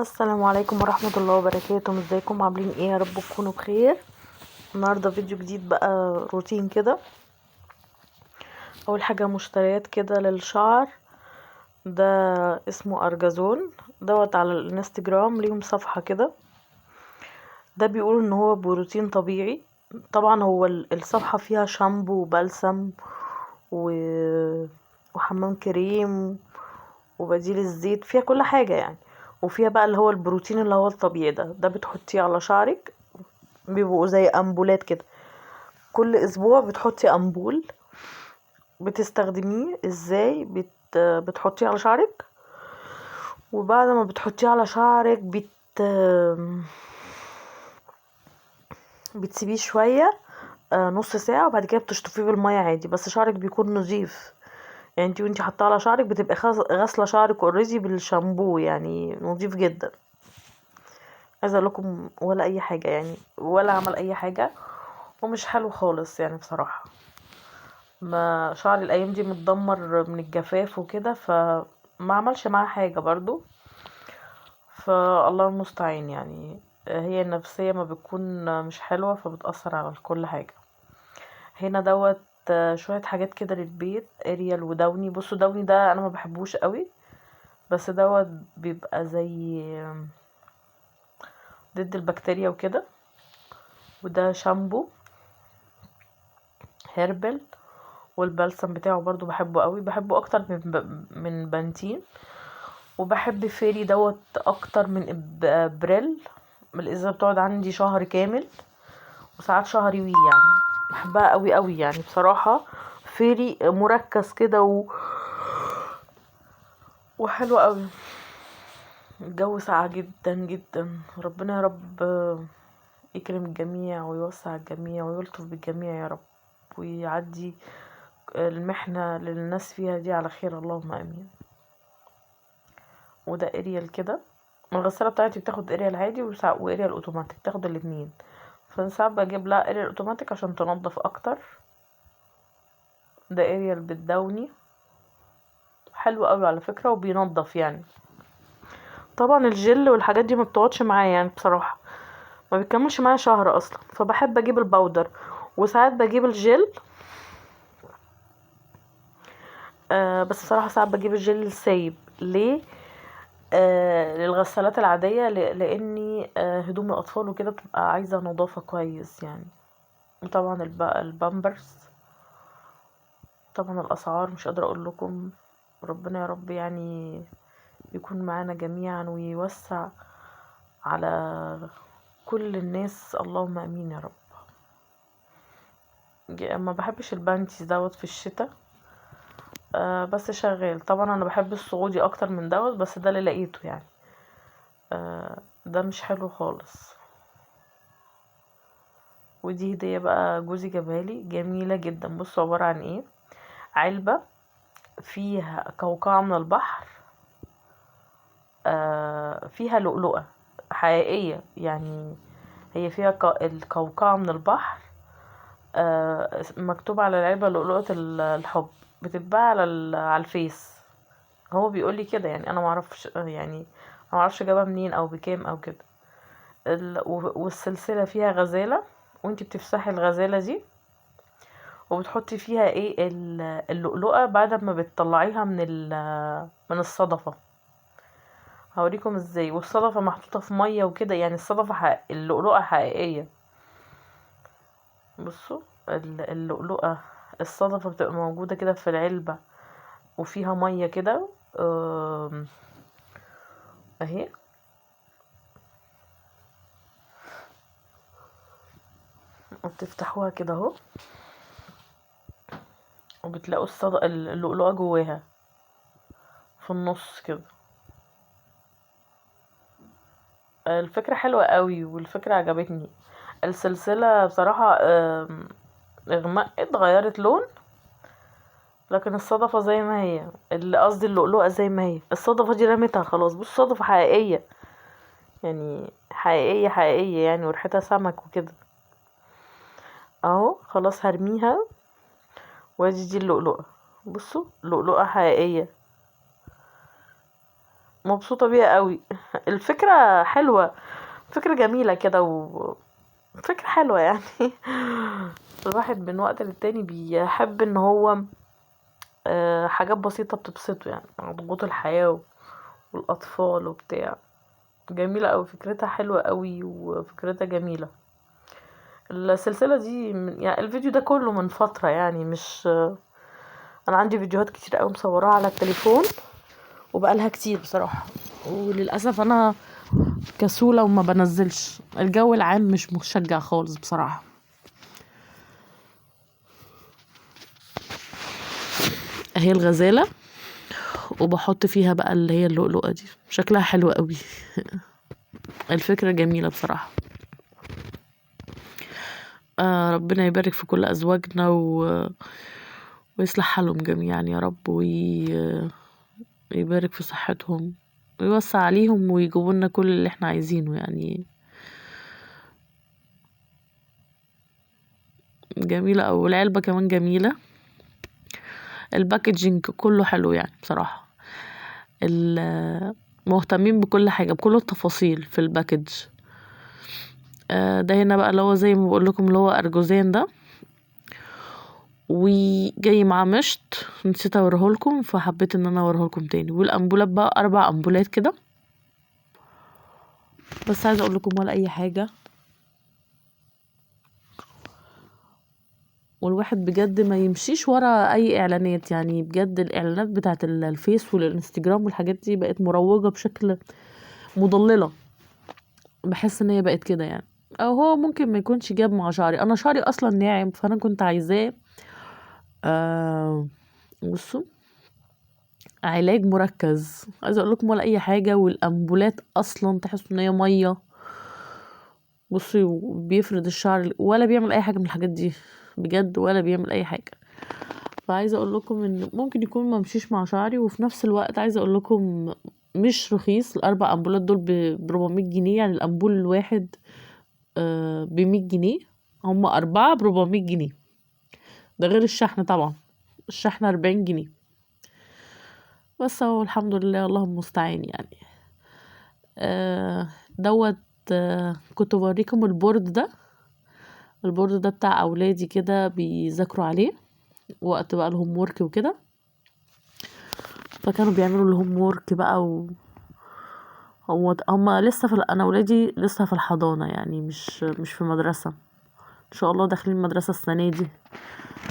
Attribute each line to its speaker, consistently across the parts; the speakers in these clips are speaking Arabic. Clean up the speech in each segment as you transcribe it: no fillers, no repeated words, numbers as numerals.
Speaker 1: السلام عليكم ورحمة الله وبركاته. ازيكم عاملين ايه؟ يا رب تكونوا بخير. النهاردة فيديو جديد بقى، روتين كده. اول حاجة مشتريات كده للشعر. ده اسمه ارجازون دوت، على الانستجرام ليهم صفحة كده. ده بيقولوا ان هو بروتين طبيعي. طبعا هو الصفحة فيها شامبو وبلسم و... وحمام كريم وبديل الزيت، فيها كل حاجة يعني. وفيها بقى اللي هو البروتين اللي هو الطبيعي ده بتحطيه على شعرك. بيبقوا زي امبولات كده. كل اسبوع بتحطي امبول. بتستخدميه ازاي؟ بتحطيه على شعرك، وبعد ما بتحطيه على شعرك بتسيبيه شوية، نص ساعة، وبعد كده بتشطفيه بالمية عادي. بس شعرك بيكون نظيف يعني. وانتي حاطاه على شعرك بتبقى غاسلة شعرك اوريدي بالشامبو، يعني نظيف جدا. عايزه اقول لكم ولا اي حاجه يعني، ولا عمل اي حاجه، ومش حلو خالص يعني بصراحه. ما شعري الايام دي متدمر من الجفاف وكده، فما عملش معاه حاجه برضو. فالله المستعان يعني. هي النفسيه ما بتكون مش حلوه، فبتاثر على كل حاجه. هنا دوت شويه حاجات كده للبيت، اريال وداوني. بصوا داوني ده انا ما بحبوش قوي، بس دوت بيبقى زي ضد البكتيريا وكده. وده شامبو هيربل. والبلسم بتاعه برضو بحبه قوي، بحبه اكتر من بنتين. وبحب فيري دوت اكتر من بريل. الازازه بتقعد عندي شهر كامل، وساعات شهر يعني. بحبها قوي قوي يعني بصراحه. فيري مركز كده وحلو قوي. الجو ساقع جدا جدا. ربنا يا رب يكرم الجميع ويوسع الجميع ويلطف بالجميع يا رب، ويعدي المحنة اللي الناس فيها دي على خير، اللهم امين. وده اريال كده. الغسالة بتاعتي بتاخد اريال عادي واريال اوتوماتيك، بتاخد الاتنين. فانا ساعات بجيب لها اريال اوتوماتيك عشان تنضف اكتر. ده اريال بالدوني، حلو قوي على فكرة وبينضف يعني. طبعا الجل والحاجات دي ما بتقعدش معايا يعني بصراحة، ما بيكملش معايا شهر اصلا. فبحب اجيب الباودر، وساعات بجيب الجل. بس بصراحة ساعات بجيب الجل السايب. ليه؟ للغسالات العادية، لاني هدوم الاطفال وكده بتبقى عايزة نظافة كويس يعني. وطبعا البامبرز. طبعا الاسعار مش قادرة اقول لكم. ربنا يا رب يعني يكون معانا جميعا ويوسع على كل الناس، اللهم امين يا رب. ما بحبش البانتيز دوت في الشتاء. بس شغال. طبعا انا بحب السعودي اكتر من دوت، بس ده اللي لقيته يعني. ده مش حلو خالص. ودي هدية بقى جوزي جابهالي، جميلة جدا. بصوا عبارة عن ايه. علبة فيها قوقعة من البحر، فيها لؤلؤة حقيقية يعني. هي فيها القوقعة من البحر. مكتوب على العلبة لؤلؤة الحب. بتتباع على الفيس. هو بيقولي كده يعني، انا معرفش يعني، ما معرفش جابها منين او بكام او كده. والسلسلة فيها غزالة، وانتي بتفسحي الغزالة دي وبتحطي فيها ايه اللؤلؤة بعد ما بتطلعيها من الصدفة. هوريكم ازاي. والصدفة محطوطة في مية وكده يعني. الصدفة اللؤلؤة حقيقية. بصوا اللؤلؤة، الصدفة بتبقى موجودة كده في العلبة، وفيها مية كده. اهي. وبتفتحوها كده اهو، وبتلاقوا اللؤلؤة جواها في النص كده. الفكرة حلوة قوي، والفكرة عجبتني. السلسلة بصراحة اغمقت، غيرت لون. لكن الصدفة زي ما هي، اللي قصدي اللؤلؤة زي ما هي. الصدفة دي رميتها خلاص. بص صدفة حقيقية يعني، حقيقية حقيقية يعني، وريحتها سمك وكده. اهو خلاص هرميها. وادي دي اللؤلؤة. بصوا لؤلؤة حقيقية. مبسوطة بيها قوي. الفكرة حلوة، فكرة جميلة كده فكرة حلوة يعني. الواحد من وقت للتاني بيحب ان هو حاجات بسيطة بتبسطه يعني مع ضغوط الحياة والأطفال وبتاع. جميلة أوي، فكرتها حلوة أوي وفكرتها جميلة. السلسلة دي يعني الفيديو ده كله من فترة يعني، مش أنا عندي فيديوهات كتير أوي مصوراها على التليفون وبقالها كتير بصراحة، وللأسف أنا كسولة وما بنزلش. الجو العام مش مشجع خالص بصراحة. اهي الغزالة، وبحط فيها بقى اللي هي اللؤلؤة دي، شكلها حلو قوي. الفكرة جميلة بصراحة. ربنا يبارك في كل أزواجنا ويصلح حالهم جميعا يا رب، ويبارك في صحتهم ويوسع عليهم ويجيبوا لنا كل اللي احنا عايزينه يعني. جميلة أوي، والعلبة كمان جميلة. الباكجينج كله حلو يعني بصراحة. مهتمين بكل حاجة، بكل التفاصيل في الباكج. ده هنا بقى اللي هو زي ما بقول لكم اللي هو أرجوزان ده، وجاي معاه مشط، نسيت اوريهولكم فحبيت ان انا اوريهولكم تاني. والانبولات بقى 4 انبولات كده. بس عايزه اقول لكم ولا اي حاجه، والواحد بجد ما يمشيش ورا اي اعلانات يعني. بجد الاعلانات بتاعت الفيس والانستجرام والحاجات دي بقت مروجه بشكل مضلله. بحس ان هي بقت كده يعني. او هو ممكن ما يكونش جاب مع شعري، انا شعري اصلا ناعم، فانا كنت عايزاه بصوا علاج مركز. عايزه اقول لكم ولا اي حاجه، والانبولات اصلا تحسوا ان هي ميه. بصي بيفرد الشعر ولا بيعمل اي حاجه من الحاجات دي بجد، ولا بيعمل اي حاجه. فعايزه اقول لكم ان ممكن يكون ما مشيش مع شعري، وفي نفس الوقت عايزه اقول لكم مش رخيص. ال4 امبولات دول ب400 جنيه، يعني الامبول الواحد ب100 جنيه. هم 4 ب400 جنيه، ده غير الشحن طبعا. الشحن 40 جنيه بس. هو الحمد لله، اللهم المستعان يعني. دوت. كنت بوريكم البورد ده. البورد ده بتاع اولادي كده، بيذاكروا عليه وقت بقى الهوم وورك وكده. فكانوا بيعملوا الهوم وورك بقى هما لسه انا ولادي لسه في الحضانة يعني، مش في مدرسة. ان شاء الله داخلين مدرسة السنة دي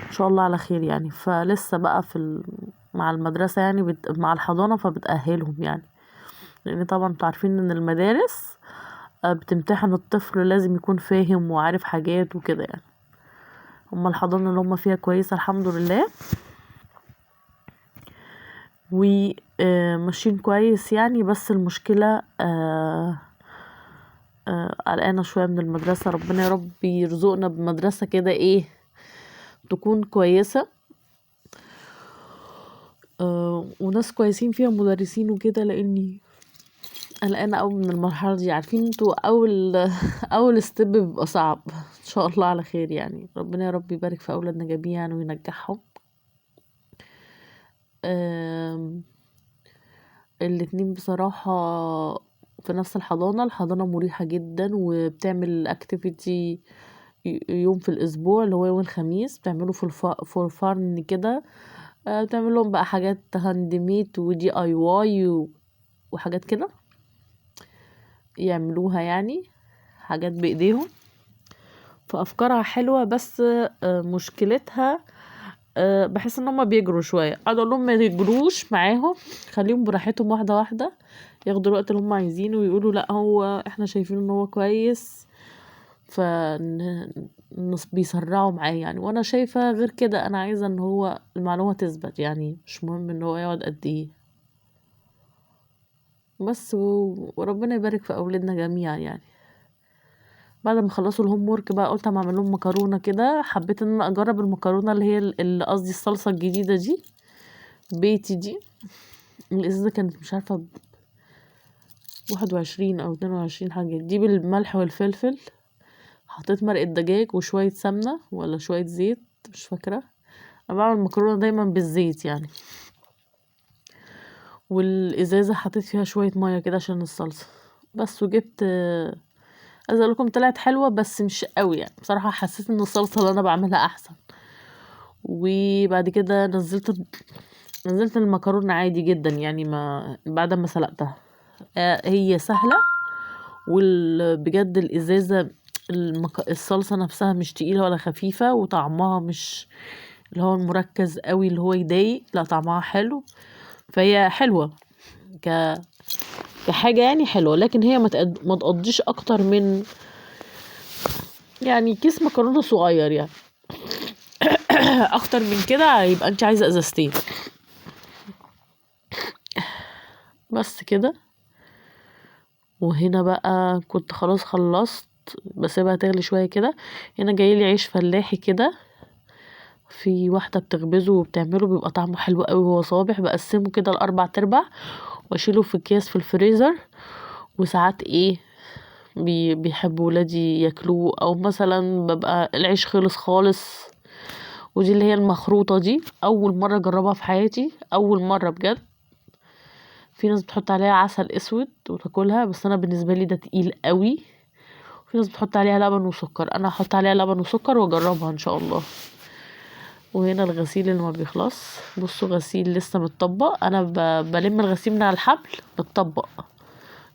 Speaker 1: ان شاء الله على خير يعني. فلسه بقى مع المدرسة يعني مع الحضانة، فبتأهلهم يعني. لان طبعا انتوا عارفين ان المدارس بتمتحن الطفل، لازم يكون فاهم وعارف حاجات وكده يعني. هما الحضانة اللي هما فيها كويسة الحمد لله، وماشيين كويس يعني. بس المشكلة قلقانة شوية من المدرسة. ربنا يا رب يرزقنا بمدرسة كده ايه تكون كويسة، وناس كويسين فيها، مدرسين وكده. لاني قلقانة اوي من المرحلة دي. عارفين انتوا اول ستيب بيبقى صعب. ان شاء الله على خير يعني. ربنا يا رب يبارك في اولادنا جميعا وينجحهم. الاتنين بصراحة في نفس الحضانة مريحة جدا، وبتعمل اكتيفيتي يوم في الاسبوع اللي هو يوم الخميس. بتعمله فور فارن كده. بتعمل لهم بقى حاجات هاند ميد ودي اي واي وحاجات كده يعملوها يعني، حاجات بايديهم. فافكارها حلوة، بس مشكلتها بحس ان هما بيجروا شويه. قاعده اقول لهم ما يجروش معاهم، خليهم براحتهم، واحده واحده ياخدوا الوقت اللي هم عايزينه، ويقولوا لا هو احنا شايفين ان هو كويس، بيسرعوا معاه يعني. وانا شايفه غير كده، انا عايزه ان هو المعلومه تثبت يعني، مش مهم ان هو يقعد قد ايه بس. وربنا يبارك في اولادنا جميعا يعني. بعد ما خلصوا الهوم وورك بقى، قلت اما اعمل لهم مكرونه كده. حبيت ان انا اجرب المكرونه اللي هي اللي قصدي الصلصه الجديده دي، بيتي دي. الازازه كانت مش عارفه 21 او 22 حاجه دي، بالملح والفلفل. حطيت مرقه دجاج وشويه سمنه ولا شويه زيت، مش فاكره. انا بعمل مكرونه دايما بالزيت يعني. والازازه حطيت فيها شويه ميه كده عشان الصلصه. بس وجبت عايزه اقول لكم طلعت حلوه بس مش قوي يعني بصراحه، حسيت ان الصلصه اللي انا بعملها احسن. وبعد كده نزلت المكرونه عادي جدا يعني ما بعد ما سلقتها. هي سهله، بجد الازازه الصلصه نفسها مش تقيله ولا خفيفه، وطعمها مش اللي هو المركز قوي اللي هو يضايق، لا طعمها حلو. فهي حلوه كحاجه يعني حلوه، لكن هي ما تقضيش اكتر من يعني كيس مكرونه صغير يعني. اكتر من كده يبقى انت عايزه ازازتين بس كده. وهنا بقى كنت خلاص خلصت، بسيبها تغلي شويه كده. هنا جايلي عيش فلاحي كده، في واحده بتخبزه وبتعمله بيبقى طعمه حلو قوي وهو صابح. بقسمه كده ل4 ارباع واشيله في اكياس في الفريزر. وساعات بيحبوا ولادي ياكلوه، او مثلا ببقى العيش خلص خالص. ودي اللي هي المخروطه دي اول مره اجربها في حياتي، اول مره بجد. في ناس بتحط عليها عسل اسود وتاكلها، بس انا بالنسبه لي ده تقيل قوي. في ناس بتحط عليها لبن وسكر، انا هحط عليها لبن وسكر واجربها ان شاء الله. وهنا الغسيل اللي ما بيخلص. بصوا غسيل لسه متطبق، انا بلم الغسيل من على الحبل متطبق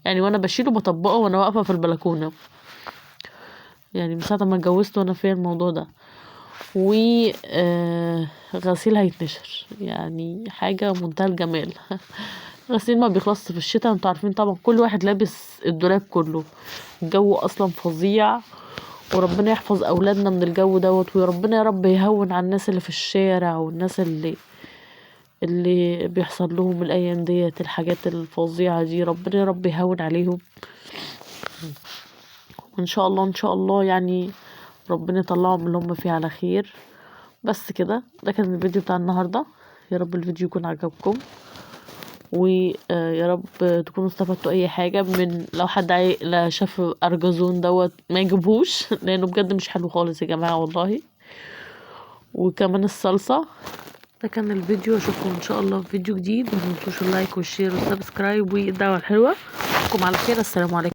Speaker 1: يعني، وانا بشيله بطبقه وانا واقفه في البلكونه يعني، من ساعه ما اتجوزت وانا في الموضوع ده. و غسيل هيتنشر يعني حاجه منتهى الجمال. غسيل ما بيخلصش في الشتاء، انتوا عارفين طبعا كل واحد لابس الدولاب كله، الجو اصلا فظيع. وربنا يحفظ اولادنا من الجو دوت، وربنا يا رب يهون على الناس اللي في الشارع والناس اللي بيحصل لهم الايام ديت الحاجات الفظيعه دي. ربنا يا رب يهون عليهم، وان شاء الله ان شاء الله يعني ربنا يطلعهم من اللي هم فيه على خير. بس كده، ده كان الفيديو بتاع النهارده. يا رب الفيديو يكون عجبكم، ويا رب تكونوا استفدتوا اي حاجه من. لو حد لا شاف ارجزون دوت ما يجيبهوش لانه بجد مش حلو خالص يا جماعه والله. وكمان الصلصه. ده كان الفيديو، اشوفكم ان شاء الله في فيديو جديد. ما تنسوش اللايك والشير والسبسكرايب والدعوه الحلوه. اشوفكم على خير، السلام عليكم.